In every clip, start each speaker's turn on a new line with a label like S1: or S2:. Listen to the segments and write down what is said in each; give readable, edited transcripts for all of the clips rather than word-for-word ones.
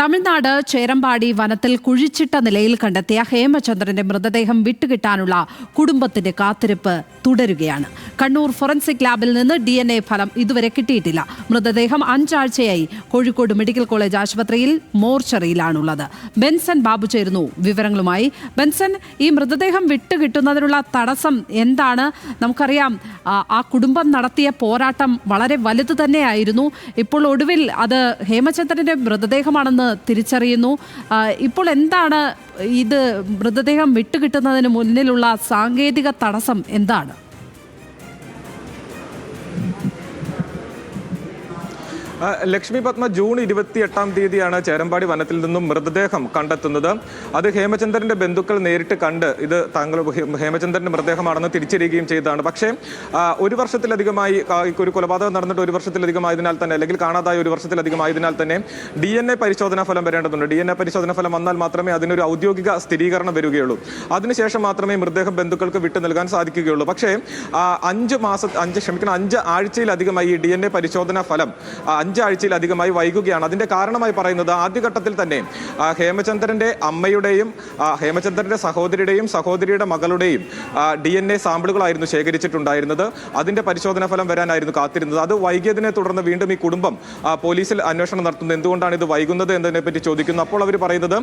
S1: തമിഴ്നാട് ചേരമ്പാടി വനത്തിൽ കുഴിച്ചിട്ട നിലയിൽ കണ്ടെത്തിയ ഹേമചന്ദ്രന്റെ മൃതദേഹം വിട്ടുകിട്ടാനുള്ള കുടുംബത്തിന്റെ കാത്തിരിപ്പ് തുടരുകയാണ്. കണ്ണൂർ ഫോറൻസിക് ലാബിൽ നിന്ന് DNA ഫലം ഇതുവരെ കിട്ടിയിട്ടില്ല. മൃതദേഹം 5 ആഴ്ചയായി കോഴിക്കോട് മെഡിക്കൽ കോളേജ് ആശുപത്രിയിൽ മോർച്ചറിയിലാണുള്ളത്. ബെൻസൺ ബാബു ചേരുന്നു വിവരങ്ങളുമായി. ബെൻസൺ, ഈ മൃതദേഹം വിട്ടുകിട്ടുന്നതിനുള്ള തടസ്സം എന്താണ്? നമുക്കറിയാം, ആ കുടുംബം നടത്തിയ പോരാട്ടം വളരെ വലുത് തന്നെയായിരുന്നു. ഇപ്പോൾ ഒടുവിൽ അത് ഹേമചന്ദ്രന്റെ മൃതദേഹമാണെന്ന് തിരിച്ചറിയുന്നു. ഇപ്പോൾ എന്താണ് ഇത് മൃതദേഹം വിട്ടുകിട്ടുന്നതിന് മുന്നിലുള്ള സാങ്കേതിക തടസ്സം എന്താണ്?
S2: ലക്ഷ്മി പത്മ, ജൂൺ 28-ാം തീയതിയാണ് ചേരമ്പാടി വനത്തിൽ നിന്നും മൃതദേഹം കണ്ടെത്തുന്നത്. അത് ഹേമചന്ദ്രന്റെ ബന്ധുക്കൾ നേരിട്ട് കണ്ട് ഇത് ഹേമചന്ദ്രന്റെ മൃതദേഹമാണെന്ന് തിരിച്ചറിയുകയും ചെയ്തതാണ്. പക്ഷേ 1 വർഷത്തിലധികമായി ഒരു കൊലപാതകം നടന്നിട്ട് 1 വർഷത്തിലധികമായതിനാൽ തന്നെ, അല്ലെങ്കിൽ കാണാതായ 1 വർഷത്തിലധികമായതിനാൽ തന്നെ DNA പരിശോധനാ ഫലം വരേണ്ടതുണ്ട്. DNA പരിശോധനാ ഫലം വന്നാൽ മാത്രമേ അതിനൊരു ഔദ്യോഗിക സ്ഥിരീകരണം വരികയുള്ളൂ. അതിനുശേഷം മാത്രമേ മൃതദേഹം ബന്ധുക്കൾക്ക് വിട്ടു നൽകാൻ സാധിക്കുകയുള്ളൂ. പക്ഷേ 5 ആഴ്ചയിലധികമായി ഈ DNA പരിശോധനാ ഫലം 5 ആഴ്ചയിലധികമായി വൈകുകയാണ്. അതിന്റെ കാരണമായി പറയുന്നത്, ആദ്യഘട്ടത്തിൽ തന്നെ ഹേമചന്ദ്രന്റെ അമ്മയുടെയും ഹേമചന്ദ്രന്റെ സഹോദരിയുടെ മകളുടെയും DNA സാമ്പിളുകളായിരുന്നു ശേഖരിച്ചിട്ടുണ്ടായിരുന്നത്. അതിന്റെ പരിശോധനാ ഫലം വരാനായിരുന്നു കാത്തിരുന്നത്. അത് വൈകിയതിനെ തുടർന്ന് വീണ്ടും ഈ കുടുംബം പോലീസിൽ അന്വേഷണം നടത്തുന്നത്. എന്തുകൊണ്ടാണ് ഇത് വൈകുന്നത് എന്നതിനെപ്പറ്റി ചോദിക്കുന്നു. അപ്പോൾ അവർ പറയുന്നത്,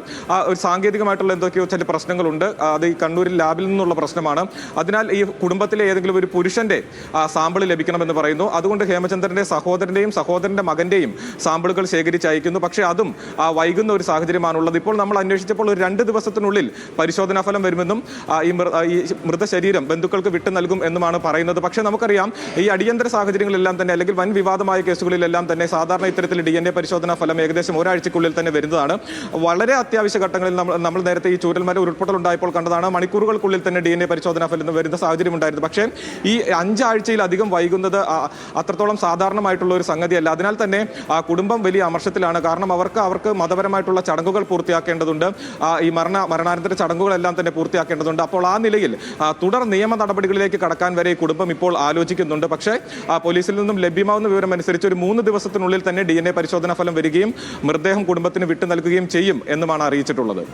S2: ഒരു സാങ്കേതികമായിട്ടുള്ള എന്തൊക്കെയോ ചില പ്രശ്നങ്ങളുണ്ട്. അത് ഈ കണ്ണൂരിൽ ലാബിൽ നിന്നുള്ള പ്രശ്നമാണ്. അതിനാൽ ഈ കുടുംബത്തിലെ ഏതെങ്കിലും ഒരു പുരുഷന്റെ സാമ്പിൾ ലഭിക്കണമെന്ന് പറയുന്നു. അതുകൊണ്ട് ഹേമചന്ദ്രന്റെ സഹോദരന്റെ മകന്റെയും സാമ്പിളുകൾ ശേഖരിച്ച് അയക്കുന്നു. പക്ഷേ അതും വൈകുന്ന ഒരു സാഹചര്യമാണുള്ളത്. ഇപ്പോൾ നമ്മൾ അന്വേഷിച്ചപ്പോൾ ഒരു 2 ദിവസത്തിനുള്ളിൽ പരിശോധനാ ഫലം വരുമെന്നും ഈ മൃതശരീരം ബന്ധുക്കൾക്ക് വിട്ടു നൽകും എന്നുമാണ് പറയുന്നത്. പക്ഷേ നമുക്കറിയാം, ഈ അടിയന്തര സാഹചര്യങ്ങളിലെല്ലാം തന്നെ, അല്ലെങ്കിൽ വൻ വിവാദമായ കേസുകളിലെല്ലാം തന്നെ സാധാരണ ഇത്തരത്തിൽ DNA പരിശോധനാ ഫലം ഏകദേശം 1 ആഴ്ചക്കുള്ളിൽ തന്നെ വരുന്നതാണ്. വളരെ അത്യാവശ്യ ഘട്ടങ്ങളിൽ നമ്മൾ നേരത്തെ ഈ ചൂരൽമല ഉരുൾപൊട്ടൽ ഉണ്ടായപ്പോൾ കണ്ടതാണ്, മണിക്കൂറുകൾക്കുള്ളിൽ തന്നെ DNA പരിശോധനാ ഫലം വരുന്ന സാഹചര്യം ഉണ്ടായിരുന്നു. പക്ഷേ ഈ 5 ആഴ്ചയിലധികം വൈകുന്നത് അത്രത്തോളം സാധാരണമായിട്ടുള്ള ഒരു സംഗതിയല്ല. അതിനാൽ തന്നെ ആ കുടുംബം വലിയ അമർഷത്തിലാണ്. കാരണം അവർക്ക് മതപരമായിട്ടുള്ള ചടങ്ങുകൾ പൂർത്തിയാക്കേണ്ടതുണ്ട്. ഈ മരണാനന്തര ചടങ്ങുകളെല്ലാം തന്നെ പൂർത്തിയാക്കേണ്ടതുണ്ട്. അപ്പോൾ ആ നിലയിൽ തുടർ നിയമ നടപടികളിലേക്ക് കടക്കാൻ വരെ ഈ കുടുംബം ഇപ്പോൾ ആലോചിക്കുന്നുണ്ട്. പക്ഷേ പോലീസിൽ നിന്നും ലഭ്യമാവുന്ന വിവരം അനുസരിച്ച് ഒരു 3 ദിവസത്തിനുള്ളിൽ തന്നെ DNA പരിശോധനാ ഫലം വരികയും മൃതദേഹം കുടുംബത്തിന് വിട്ടു നൽകുകയും ചെയ്യും എന്നുമാണ് അറിയിച്ചിട്ടുള്ളത്.